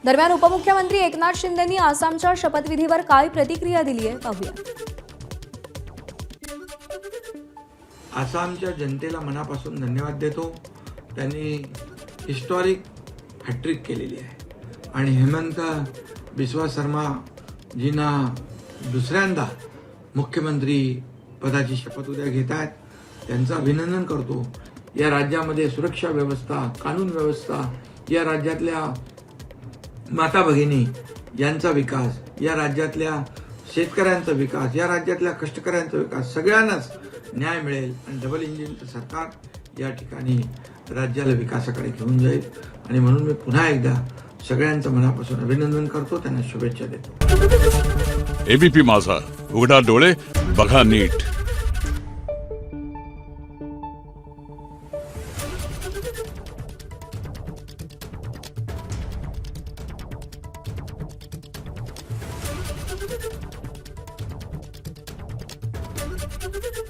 दरम्यान उपमुख्यमंत्री एकनाथ शिंदेंनी आसामच्या शपथविधीवर काय प्रतिक्रिया दिली आहे पाहूया। आसामच्या जनतेला मनापासून धन्यवाद देतो। त्यांनी हिस्टॉरिक हॅट्रिक केलेली आहे आणि हेमंत बिस्वा शर्मा जींना दुसऱ्यांदा मुख्यमंत्री पदाची शपथ उद्या घेत आहेत, त्यांचं अभिनंदन करतो। या राज्यामध्ये सुरक्षा व्यवस्था, कानून व्यवस्था, या राज्यातल्या माता भगिनी यांचा विकास, या राज्यातल्या शेतकऱ्यांचा विकास, या राज्यातल्या कष्टकऱ्यांचा विकास, सगळ्यांनाच न्याय मिळेल आणि डबल इंजिनचं सरकार या ठिकाणी राज्याला विकासाकडे घेऊन जाईल। आणि म्हणून मी पुन्हा एकदा सगळ्यांचं मनापासून अभिनंदन करतो, त्यांना शुभेच्छा देतो। एबीपी माझा, उघडा डोळे बघा नीट। Thank you.